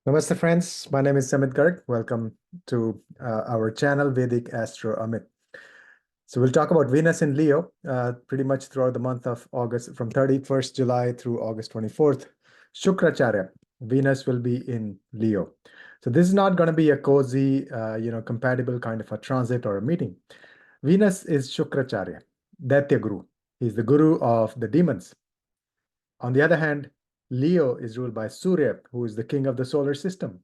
Namaste, friends. My name is Samit Garg. Welcome to our channel, Vedic Astro Amit. So we'll talk about Venus in Leo pretty much throughout the month of August, from 31st July through August 24th. Shukracharya, Venus will be in Leo. So this is not going to be a cozy, compatible kind of a transit or a meeting. Venus is Shukracharya, Daitya Guru. He's the guru of the demons. On the other hand, Leo is ruled by Surya, who is the king of the solar system.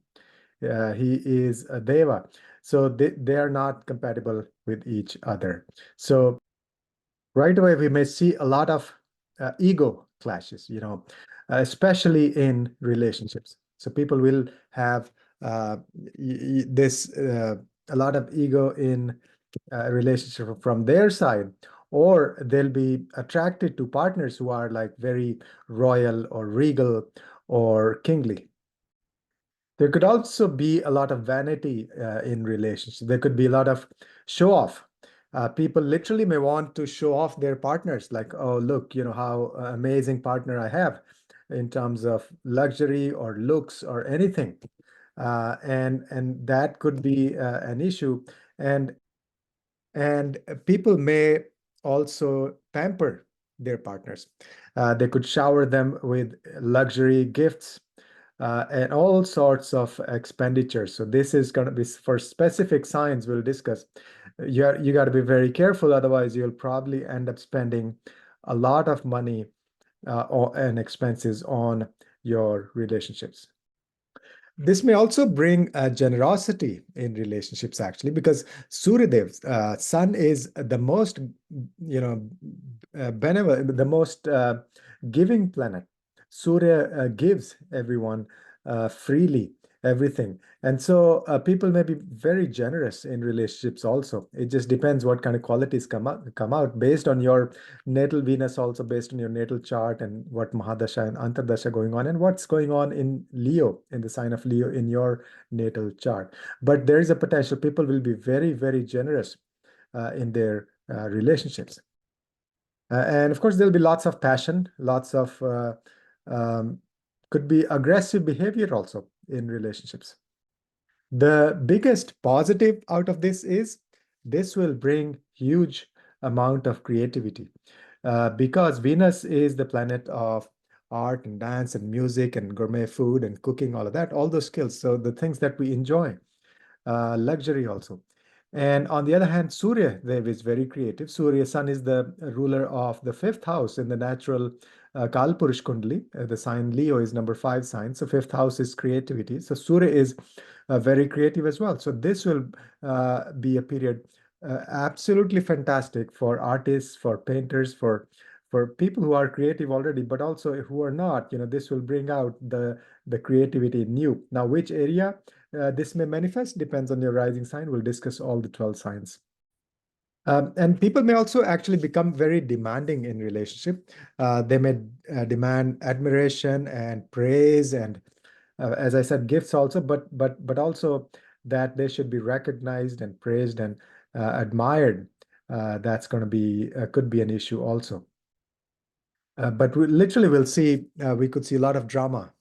He is a Deva. So they are not compatible with each other. So right away, we may see a lot of ego clashes, especially in relationships. So people will have this a lot of ego in a relationship from their side, or they'll be attracted to partners who are like very royal or regal or kingly. There could also be a lot of vanity in relationships. There could be a lot of show off. People literally may want to show off their partners, like, oh, look, how amazing partner I have in terms of luxury or looks or anything. And that could be an issue. And and people may also pamper their partners. They could shower them with luxury gifts and all sorts of expenditures. So this is going to be for specific signs we'll discuss. You got to be very careful, otherwise you'll probably end up spending a lot of money and expenses on your relationships. This may also bring generosity in relationships, actually, because Suryadev, Sun, is the most, benevolent, the most giving planet. Surya gives everyone freely everything. And so people may be very generous in relationships also. It just depends what kind of qualities come out based on your natal Venus, also based on your natal chart and what Mahadasha and Antardasha going on and what's going on in Leo, in the sign of Leo in your natal chart. But there is a potential people will be very, very generous in their relationships. And of course, there'll be lots of passion, lots of um, could be aggressive behavior also in relationships. The biggest positive out of this is this will bring huge amount of creativity because Venus is the planet of art and dance and music and gourmet food and cooking, all of that, all those skills. So the things that we enjoy, luxury also. And on the other hand, Surya Dev is very creative. Surya Sun is the ruler of the fifth house in the natural Kalpurush Kundali. The sign Leo is number 5 sign. So fifth house is creativity. So Surya is very creative as well. So this will be a period absolutely fantastic for artists, for painters, for people who are creative already, but also who are not. This will bring out the creativity new. Now, which area this may manifest depends on your rising sign. We'll discuss all the 12 signs. And people may also actually become very demanding in relationship. They may demand admiration and praise, and as I said, gifts also, but also that they should be recognized and praised and admired. That's going to be could be an issue also. But we literally will see, we could see a lot of drama.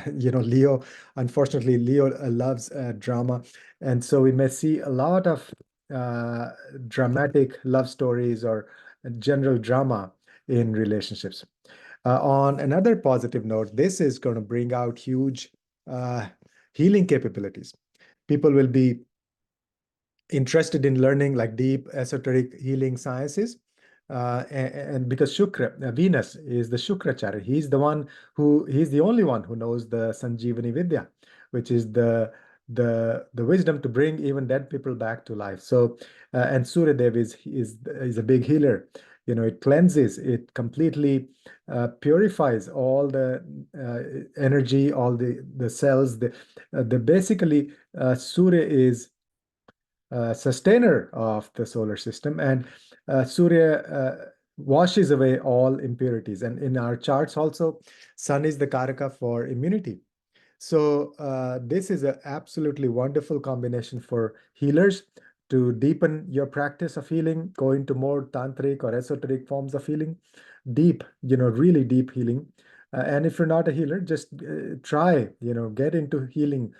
Leo, unfortunately, Leo loves drama. And so we may see a lot of dramatic love stories or general drama in relationships. On another positive note, this is going to bring out huge uh, healing capabilities. People will be interested in learning like deep esoteric healing sciences. And because Venus is the Shukracharya, he's the only one who knows the Sanjeevani Vidya, which is the wisdom to bring even dead people back to life. So, and Surya Dev is a big healer. It cleanses, it completely purifies all the energy, all the cells. The basically Surya is sustainer of the solar system, and Surya washes away all impurities. And in our charts also, Sun is the Karaka for immunity. So this is an absolutely wonderful combination for healers to deepen your practice of healing, go into more tantric or esoteric forms of healing, deep, really deep healing. And if you're not a healer, just try, get into healing.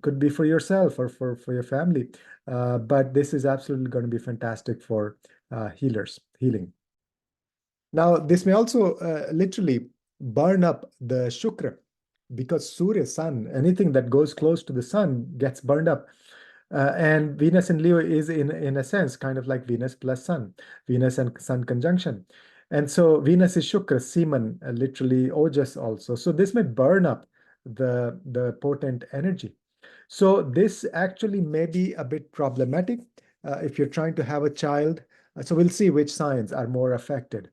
Could be for yourself or for your family. But this is absolutely going to be fantastic for healing. Now, this may also literally burn up the Shukra, because Surya, sun, anything that goes close to the sun gets burned up. And Venus in Leo is, in a sense, kind of like Venus plus Sun, Venus and Sun conjunction. And so Venus is Shukra, Seman, literally Ojas also. So this may burn up the potent energy. So this actually may be a bit problematic if you're trying to have a child. So we'll see which signs are more affected.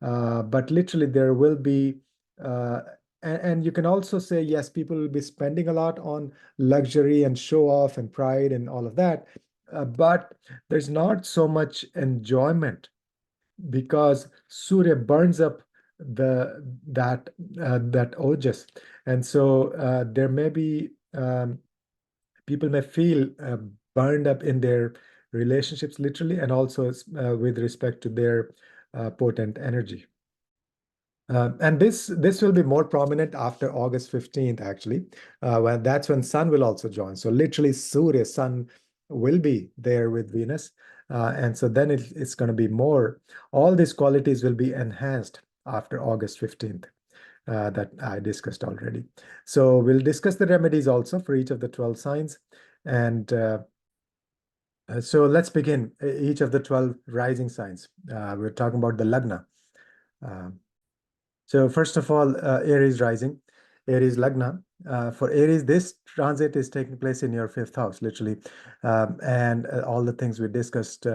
But literally, there will be, and you can also say, yes, people will be spending a lot on luxury and show off and pride and all of that. But there's not so much enjoyment because Surya burns up that ojas, and so there may be people may feel burned up in their relationships, literally, and also with respect to their potent energy. And this will be more prominent after August 15th, actually. When that's when Sun will also join. So literally, Surya, Sun will be there with Venus. And so then it's going to be more, all these qualities will be enhanced after August 15th, that I discussed already. So we'll discuss the remedies also for each of the 12 signs. And so let's begin each of the 12 rising signs. We're talking about the Lagna. So first of all, Aries rising, Aries Lagna. For Aries, this transit is taking place in your fifth house, literally. And all the things we discussed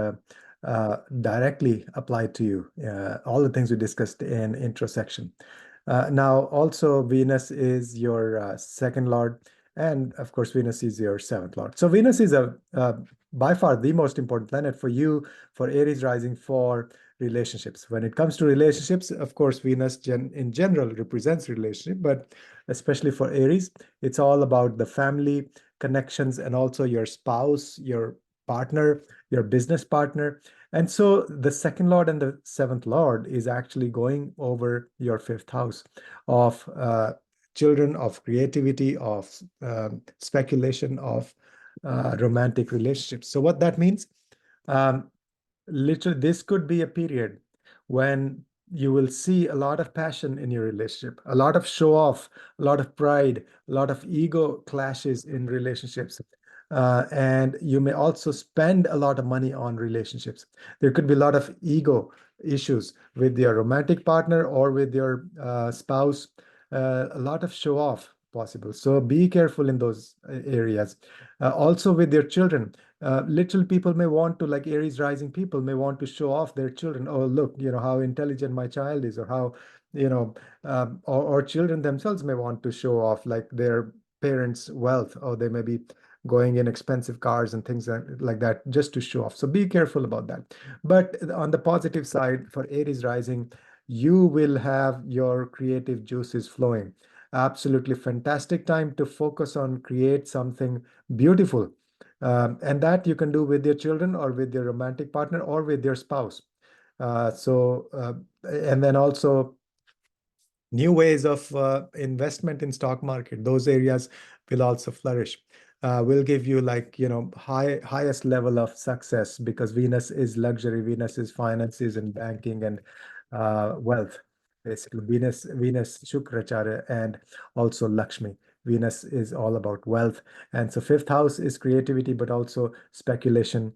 directly apply to you. All the things we discussed in intro section. Now, also, Venus is your second lord. And of course, Venus is your seventh lord. So Venus is by far the most important planet for you, for Aries rising, for relationships. When it comes to relationships, of course, Venus in general represents relationship, but especially for Aries, it's all about the family connections and also your spouse, your partner, your business partner. And so the second lord and the seventh lord is actually going over your fifth house of children, of creativity, of speculation, of romantic relationships. So what that means, literally, this could be a period when you will see a lot of passion in your relationship, a lot of show off, a lot of pride, a lot of ego clashes in relationships. And you may also spend a lot of money on relationships. There could be a lot of ego issues with your romantic partner or with your spouse, a lot of show off possible. So be careful in those areas. Also with your children, little people may want to, like Aries rising people may want to show off their children. Oh, look, how intelligent my child is, or how, or children themselves may want to show off like their parents' wealth, or they may be going in expensive cars and things like that just to show off. So be careful about that. But on the positive side, for Aries rising, you will have your creative juices flowing. Absolutely fantastic time to focus on create something beautiful. And that you can do with your children or with your romantic partner or with your spouse. And then also new ways of investment in stock market, those areas will also flourish. Will give you, like, highest level of success, because Venus is luxury, Venus is finances and banking and wealth. Basically, Venus Shukracharya, and also Lakshmi. Venus is all about wealth. And so fifth house is creativity, but also speculation.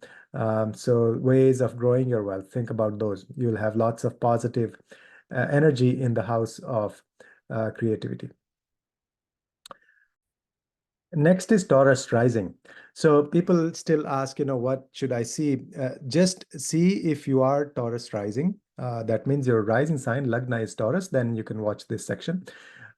So ways of growing your wealth, think about those. You'll have lots of positive energy in the house of creativity. Next is Taurus rising. So people still ask, what should I see? Just see if you are Taurus rising. That means your rising sign, Lagna, is Taurus. Then you can watch this section.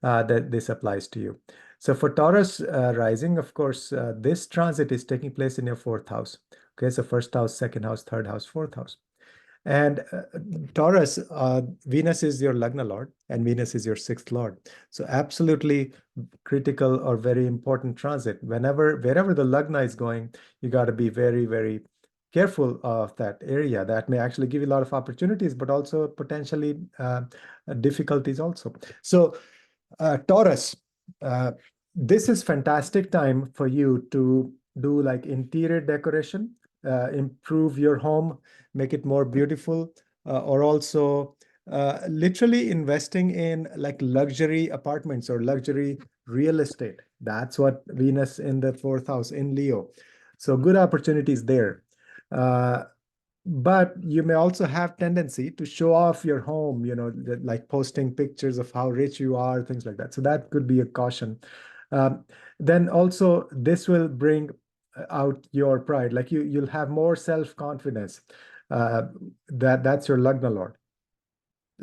That this applies to you. So for Taurus rising, of course, this transit is taking place in your fourth house. Okay, so first house, second house, third house, fourth house. And Taurus, Venus is your Lagna Lord, and Venus is your sixth Lord. So absolutely critical or very important transit. Wherever the Lagna is going, you got to be very, very careful of that area. That may actually give you a lot of opportunities, but also potentially difficulties also. So Taurus, uh, this is fantastic time for you to do like interior decoration, improve your home, make it more beautiful, or also literally investing in like luxury apartments or luxury real estate. That's what Venus in the fourth house in Leo. So good opportunities there. Uh, but you may also have tendency to show off your home, like posting pictures of how rich you are, things like that. So that could be a caution. Um, then also this will bring out your pride. Like you'll have more self-confidence. Uh, that's your Lagna Lord.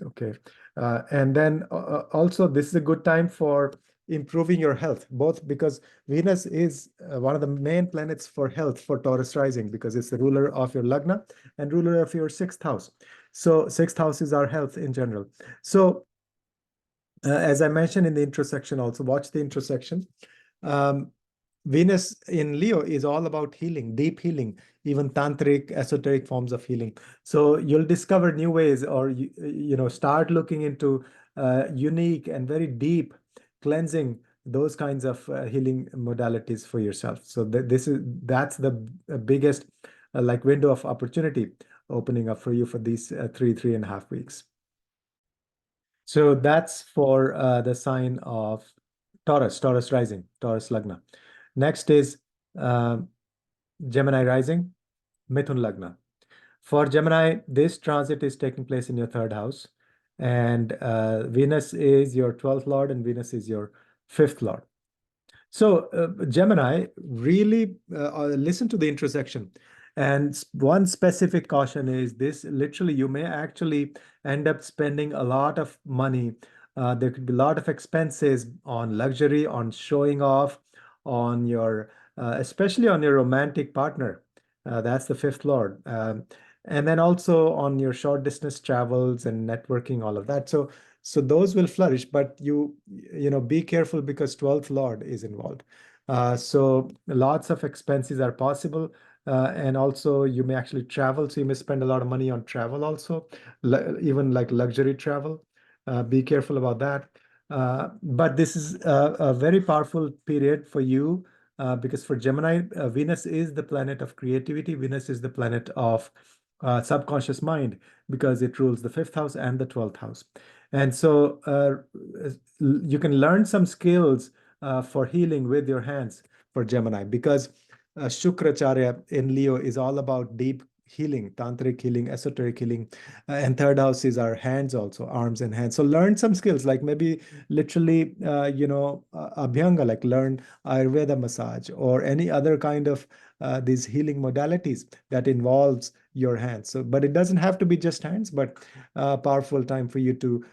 Okay. And then also, this is a good time for improving your health, both because Venus is one of the main planets for health for Taurus rising, because it's the ruler of your Lagna and ruler of your sixth house. So, sixth house is our health in general. So, as I mentioned in the introspection, also watch the introspection. Um, Venus in Leo is all about healing, deep healing, even tantric, esoteric forms of healing. So you'll discover new ways, or start looking into unique and very deep cleansing, those kinds of healing modalities for yourself. So that's the biggest like window of opportunity opening up for you for these 3.5 weeks. So that's for the sign of Taurus, Taurus rising, Taurus Lagna. Next is uh, Gemini rising, Mithun Lagna. For Gemini, this transit is taking place in your third house, and Venus is your 12th lord, and Venus is your fifth lord. So, Gemini, really listen to the intersection. And one specific caution is this: literally, you may actually end up spending a lot of money. There could be a lot of expenses on luxury, on showing off, on your, especially on your romantic partner. That's the fifth lord. And then also on your short distance travels and networking, all of that. So those will flourish, but be careful because 12th Lord is involved. So lots of expenses are possible. And also you may actually travel. So you may spend a lot of money on travel also, even like luxury travel. Be careful about that. But this is a very powerful period for you because for Gemini, Venus is the planet of creativity. Venus is the planet of subconscious mind because it rules the fifth house and the 12th house. And so you can learn some skills for healing with your hands for Gemini, because Shukracharya in Leo is all about deep healing, tantric healing, esoteric healing. And third house is our hands also, arms and hands. So learn some skills, like maybe literally, Abhyanga, like learn Ayurveda massage or any other kind of these healing modalities that involves your hands. So, but it doesn't have to be just hands, but powerful time for you to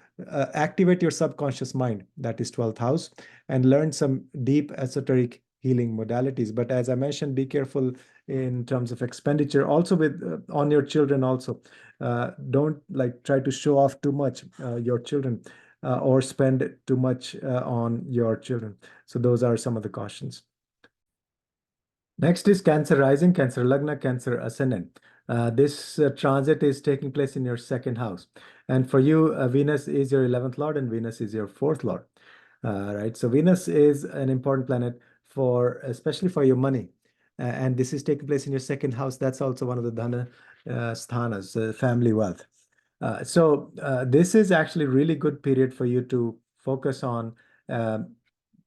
activate your subconscious mind, that is 12th house, and learn some deep esoteric healing modalities. But as I mentioned, be careful in terms of expenditure, also with on your children also. Don't like try to show off too much your children or spend too much on your children. So those are some of the cautions. Next is Cancer rising, Cancer Lagna, Cancer ascendant. This transit is taking place in your second house. And for you, Venus is your 11th lord and Venus is your fourth lord. Right. So Venus is an important planet for, especially for your money. And this is taking place in your second house. That's also one of the Dhana sthanas, family wealth. This is actually really good period for you to focus on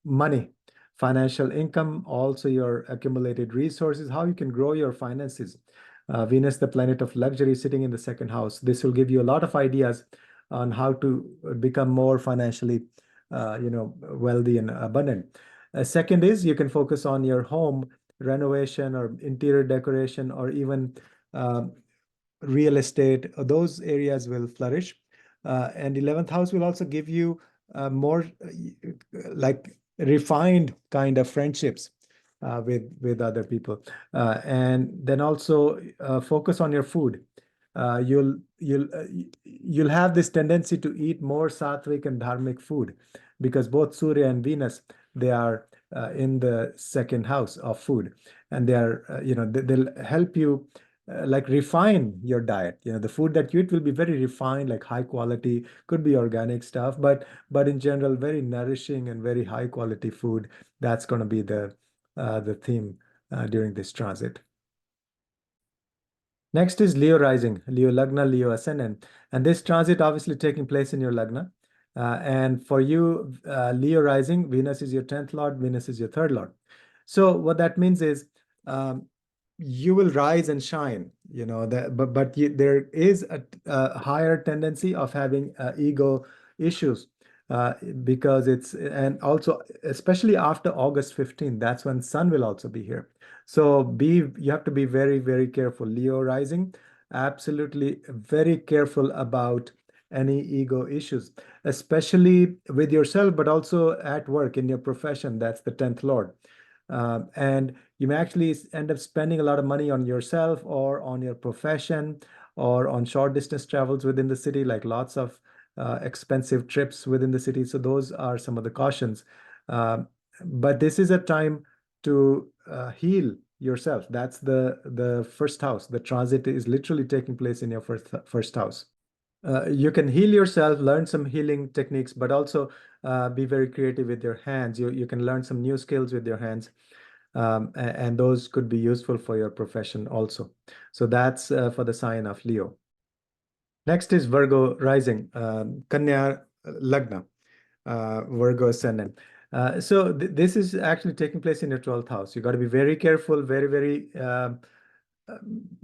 money, financial income, also your accumulated resources, how you can grow your finances. Venus, the planet of luxury, sitting in the second house. This will give you a lot of ideas on how to become more financially, wealthy and abundant. Second is you can focus on your home renovation or interior decoration or even uh, real estate. Those areas will flourish. And 11th house will also give you more like refined kind of friendships with other people. And then also focus on your food. You'll have this tendency to eat more sattvic and dharmic food because both Surya and Venus, they are in the second house of food, and they are they'll help you like refine your diet. The food that you eat will be very refined, like high quality, could be organic stuff, but in general, very nourishing and very high quality food. That's going to be the theme during this transit. Next is Leo rising, Leo Lagna, Leo ascendant. And this transit obviously taking place in your Lagna. And for you, Leo rising, Venus is your 10th Lord, Venus is your third Lord. So what that means is um, you will rise and shine, there is a higher tendency of having ego issues uh, because and also, especially after August 15th, that's when Sun will also be here. So you have to be very, very careful. Leo rising, absolutely very careful about any ego issues, especially with yourself, but also at work in your profession. That's the 10th Lord. And you may actually end up spending a lot of money on yourself or on your profession or on short distance travels within the city, like lots of expensive trips within the city. So those are some of the cautions. Um, but this is a time to heal yourself. That's the first house. The transit is literally taking place in your first house. You can heal yourself, learn some healing techniques, but also be very creative with your hands. You can learn some new skills with your hands, and those could be useful for your profession also. So that's for the sign of Leo. Next is Virgo rising, Kanya Lagna, Virgo ascendant. So this is actually taking place in your 12th house. You got to be very careful, very, very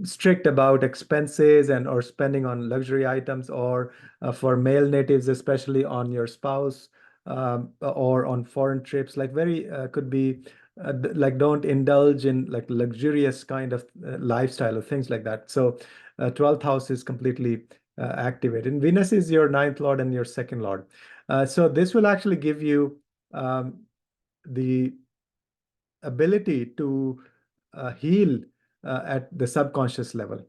strict about expenses and or spending on luxury items, or for male natives, especially on your spouse, or on foreign trips. Like very could be like don't indulge in like luxurious kind of lifestyle or things like that. So 12th house is completely activated. And Venus is your ninth lord and your second lord. So this will actually give you the ability to heal at the subconscious level.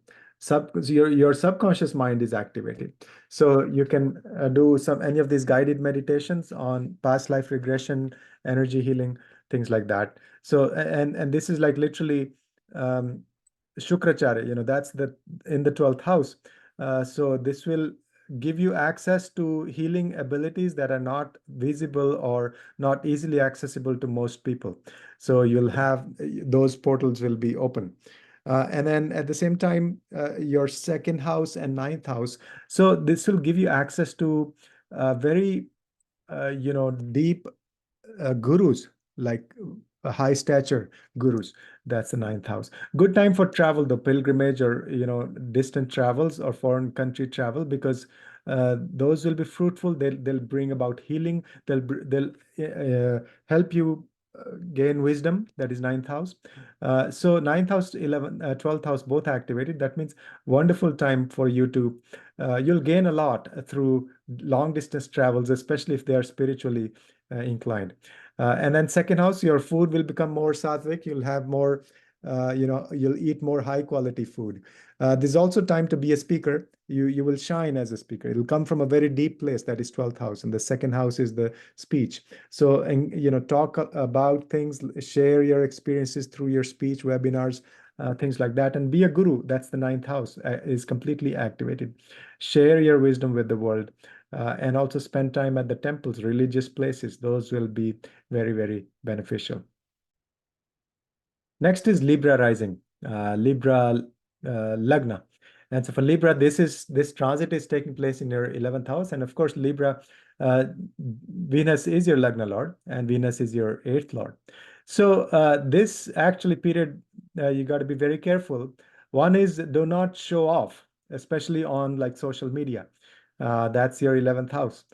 Your subconscious mind is activated. So you can do any of these guided meditations on past life regression, energy healing, things like that. So and this is like literally um, Shukracharya, that's in the 12th house. So this will give you access to healing abilities that are not visible or not easily accessible to most people. So you'll have those portals will be open. And then at the same time, your second house and ninth house. So this will give you access to very, deep gurus, like high stature gurus. That's the ninth house. Good time for travel, the pilgrimage or distant travels or foreign country travel, because those will be fruitful. They'll bring about healing. They'll help you gain wisdom. That is ninth house. So ninth house, 12th house, both activated. That means wonderful time for you to you'll gain a lot through long distance travels, especially if they are spiritually inclined. And then second house, your food will become more sattvic. You'll have more, you'll eat more high quality food. There's also time to be a speaker. You will shine as a speaker. It'll come from a very deep place, that is 12th house, and the second house is the speech. So, and talk about things, share your experiences through your speech, webinars, things like that, and be a guru. That's the ninth house, is completely activated. Share your wisdom with the world. And also spend time at the temples, religious places. Those will be very, very beneficial. Next is Libra rising, Libra Lagna. And so for Libra, this transit is taking place in your 11th house. And of course, Libra, uh, Venus is your Lagna Lord and Venus is your 8th Lord. So this actually period, you got to be very careful. One is do not show off, especially on like social media. That's your 11th house.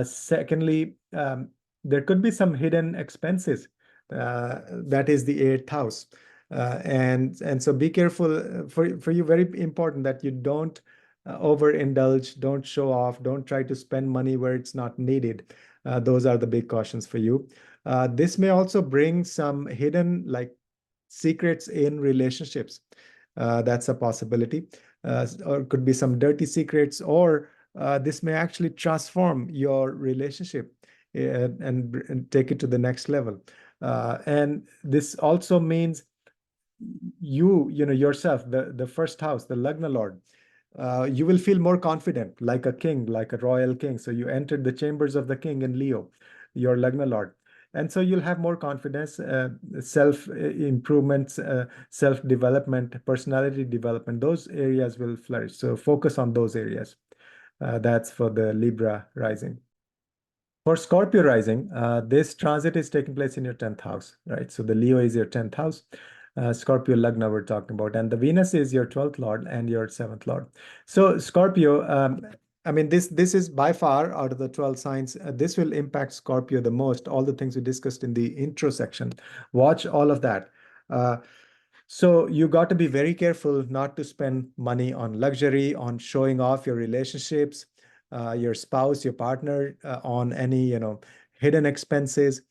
Secondly, there could be some hidden expenses. That is the 8th house. And so be careful for you, very important that you don't overindulge, don't show off, don't try to spend money where it's not needed. Those are the big cautions for you. This may also bring some hidden like secrets in relationships. That's a possibility. Or could be some dirty secrets, or this may actually transform your relationship and take it to the next level. And this also means you know yourself, the first house, the Lagna Lord, you will feel more confident, like a king, like a royal king. So you entered the chambers of the king in Leo, your Lagna Lord. And so you'll have more confidence, self improvements, self development, personality development. Those areas will flourish. So focus on those areas. That's for the Libra rising. For Scorpio rising, this transit is taking place in your 10th house, right? So the Leo is your 10th house. Scorpio Lagna we're talking about, and the Venus is your 12th lord and your 7th lord. So Scorpio, I mean, this is by far out of the 12 signs, this will impact Scorpio the most. All the things we discussed in the intro section, watch all of that. So you got to be very careful not to spend money on luxury, on showing off your relationships, your spouse, your partner, on any, hidden expenses,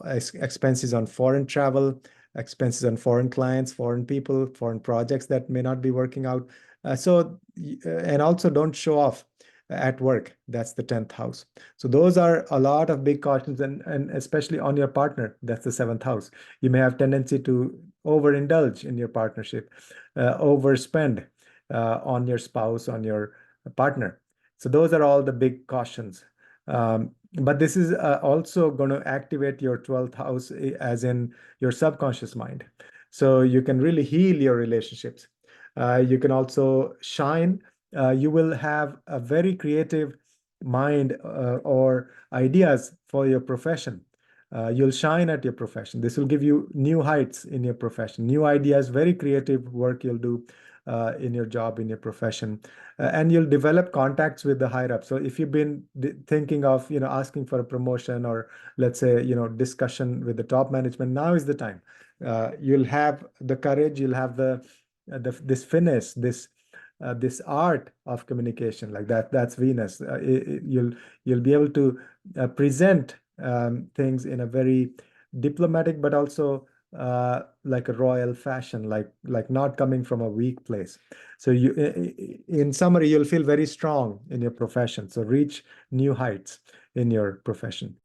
expenses on foreign travel, expenses on foreign clients, foreign people, foreign projects that may not be working out. And also don't show off at work. That's the 10th house. So those are a lot of big cautions, and especially on your partner. That's the 7th house. You may have tendency to overindulge in your partnership, overspend on your spouse, on your partner. So those are all the big cautions. But this is also going to activate your 12th house, as in your subconscious mind. So you can really heal your relationships. You can also shine. You will have a very creative mind, or ideas for your profession. You'll shine at your profession. This will give you new heights in your profession, new ideas, very creative work you'll do in your job, in your profession. And you'll develop contacts with the higher up. So if you've been thinking of, asking for a promotion, or let's say, discussion with the top management, now is the time. You'll have the courage, you'll have this finesse, this art of communication, like that. That's Venus. You'll be able to present things in a very diplomatic, but also like a royal fashion, like not coming from a weak place. So in summary, you'll feel very strong in your profession. So reach new heights in your profession.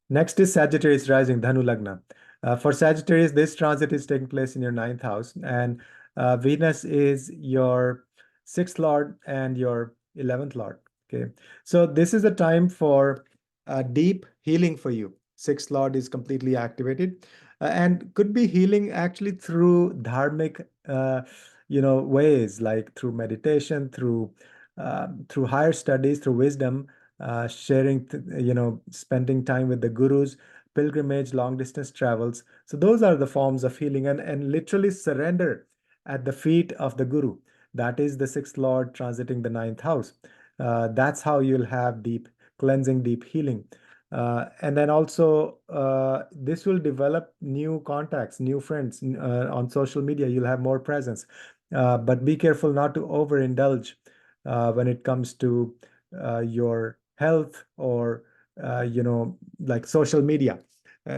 Next is Sagittarius rising, Dhanu Lagna. For Sagittarius, this transit is taking place in your 9th house, and Venus is your 6th lord and your 11th lord. Okay, so this is a time for deep healing for you. 6th lord is completely activated, and could be healing actually through dharmic, ways, like through meditation, through higher studies, through wisdom, sharing, spending time with the gurus, pilgrimage, long distance travels. So those are the forms of healing, and literally surrender at the feet of the guru. That is the 6th lord transiting the 9th house. That's how you'll have deep cleansing, deep healing. And then also, this will develop new contacts, new friends on social media. You'll have more presence. But be careful not to overindulge when it comes to your health, or like social media.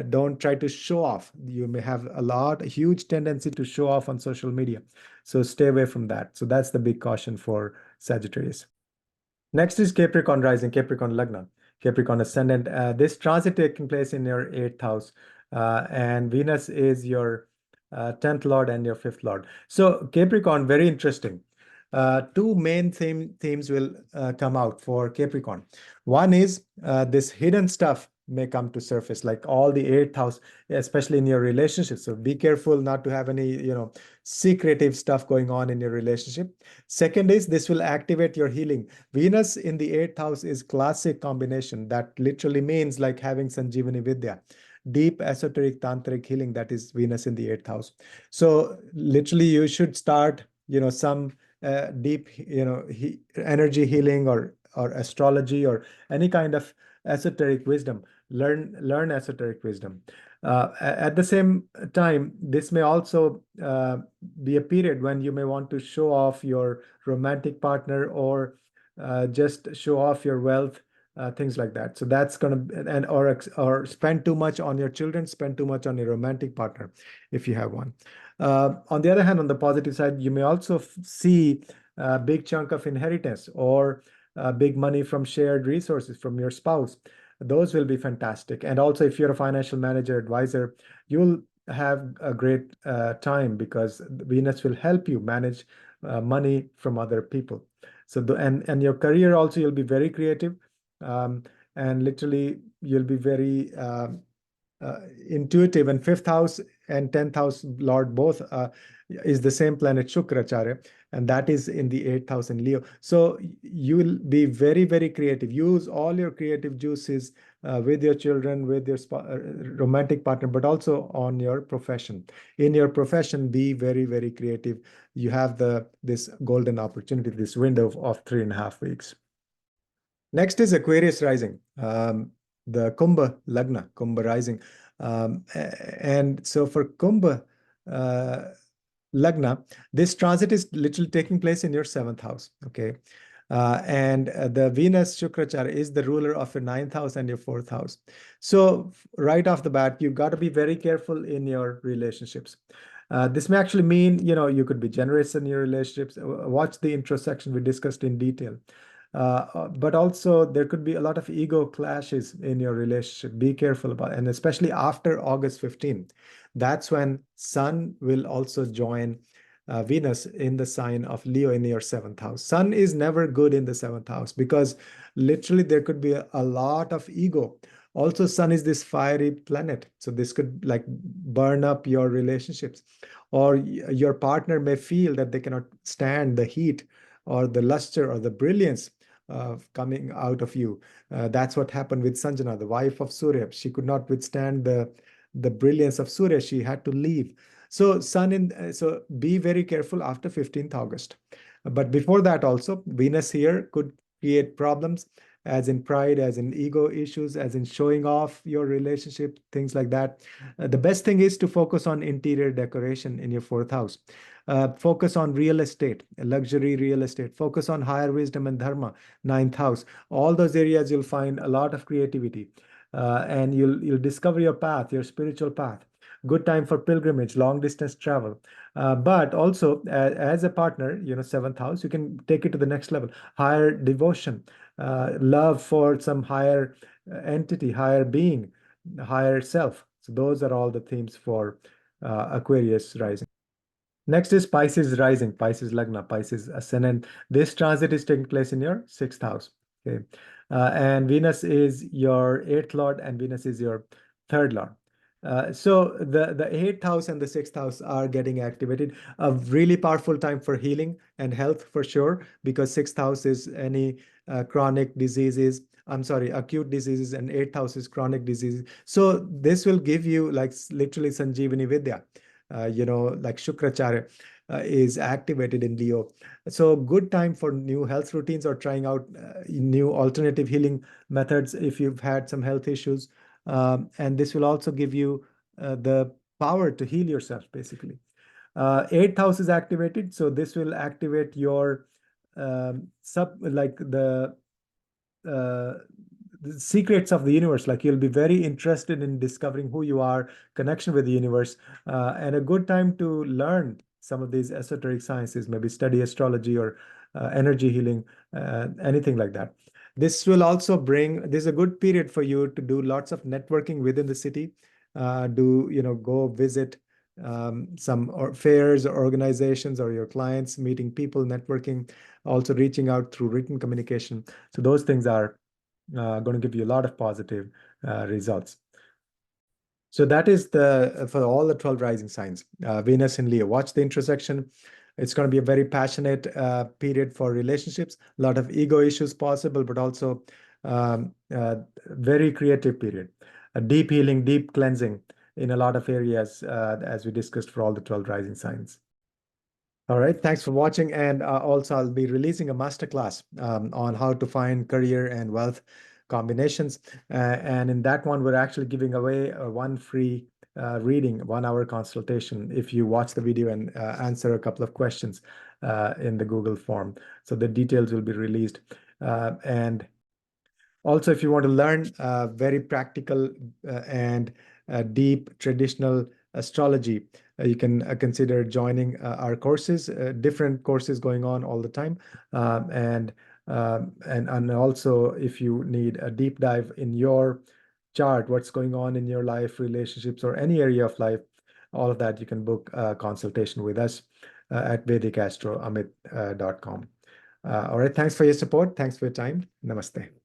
Don't try to show off. You may have a huge tendency to show off on social media. So stay away from that. So that's the big caution for Sagittarius. Next is Capricorn rising, Capricorn Lagna, Capricorn ascendant. This transit taking place in your 8th house, and Venus is your 10th lord and your 5th lord. So Capricorn, very interesting. Two main themes will come out for Capricorn. One is this hidden stuff may come to surface, like all the 8th house, especially in your relationship. So be careful not to have any, secretive stuff going on in your relationship. Second is this will activate your healing. Venus in the 8th house is classic combination. That literally means like having Sanjeevani Vidya, deep esoteric tantric healing. That is Venus in the 8th house. So literally you should start, some deep, energy healing, or astrology, or any kind of esoteric wisdom. Learn esoteric wisdom. At the same time, this may also be a period when you may want to show off your romantic partner, or just show off your wealth, things like that. So that's gonna, and or spend too much on your children, spend too much on your romantic partner if you have one. On the other hand, on the positive side, you may also see a big chunk of inheritance, or big money from shared resources from your spouse. Those will be fantastic. And also, if you're a financial manager, advisor, you'll have a great time because Venus will help you manage money from other people. So and your career also, you'll be very creative, um, and literally you'll be very intuitive. And fifth house and 10th house lord both is the same planet Shukracharya, and that is in the 8th house in Leo. So you will be very, very creative. Use all your creative juices with your children, with your romantic partner, but also on your profession. In your profession, be very, very creative. You have this golden opportunity, this window of 3.5 weeks. Next is Aquarius rising, the Kumbha Lagna, Kumbha rising. And so for Kumbha Lagna, this transit is literally taking place in your seventh house. Okay. And the Venus Shukracharya is the ruler of your ninth house and your fourth house. So right off the bat, you've got to be very careful in your relationships. This may actually mean, you could be generous in your relationships. Watch the intro section we discussed in detail. But also there could be a lot of ego clashes in your relationship. Be careful about it. And especially after August 15th, that's when Sun will also join Venus in the sign of Leo in your seventh house. Sun is never good in the seventh house because literally there could be a lot of ego. Also, Sun is this fiery planet. So this could like burn up your relationships, or your partner may feel that they cannot stand the heat or the luster or the brilliance coming out of you. That's what happened with Sanjana, the wife of Surya. She could not withstand the brilliance of Surya. She had to leave. So be very careful after 15th August. But before that also, Venus here could create problems, as in pride, as in ego issues, as in showing off your relationship, things like that. The best thing is to focus on interior decoration in your fourth house. Focus on real estate, luxury real estate. Focus on higher wisdom and dharma, ninth house. All those areas you'll find a lot of creativity, and you'll discover your path, your spiritual path. Good time for pilgrimage, long distance travel. But also as a partner, seventh house, you can take it to the next level. Higher devotion, love for some higher entity, higher being, higher self. So those are all the themes for Aquarius rising. Next is Pisces rising, Pisces Lagna, Pisces ascendant. This transit is taking place in your sixth house. Okay. And Venus is your eighth lord, and Venus is your third lord. So the eighth house and the sixth house are getting activated. A really powerful time for healing and health for sure, because sixth house is any chronic diseases. I'm sorry, acute diseases, and eighth house is chronic diseases. So this will give you like literally Sanjeevani Vidya. Like Shukracharya is activated in Leo. So good time for new health routines or trying out new alternative healing methods if you've had some health issues. And this will also give you the power to heal yourself, basically. Eighth house is activated, so this will activate your like uh, the secrets of the universe. Like you'll be very interested in discovering who you are, connection with the universe, and a good time to learn some of these esoteric sciences, maybe study astrology or energy healing, anything like that. This will also this is a good period for you to do lots of networking within the city. Go visit some fairs or organizations or your clients, meeting people, networking, also reaching out through written communication. So those things are going to give you a lot of positive results. So that is for all the 12 rising signs, Venus in Leo. Watch the intersection. It's going to be a very passionate period for relationships, a lot of ego issues possible, but also very creative period. A deep healing, deep cleansing in a lot of areas, as we discussed for all the 12 rising signs. All right, thanks for watching. And also, I'll be releasing a masterclass on how to find career and wealth combinations. And in that one, we're actually giving away one free reading, 1 hour consultation if you watch the video and answer a couple of questions in the Google form. So the details will be released. And also, if you want to learn very practical and deep traditional astrology, you can consider joining our courses, different courses going on all the time. And also, if you need a deep dive in your chart, what's going on in your life, relationships, or any area of life, all of that, you can book a consultation with us at VedicAstroAmit.com. All right. Thanks for your support. Thanks for your time. Namaste.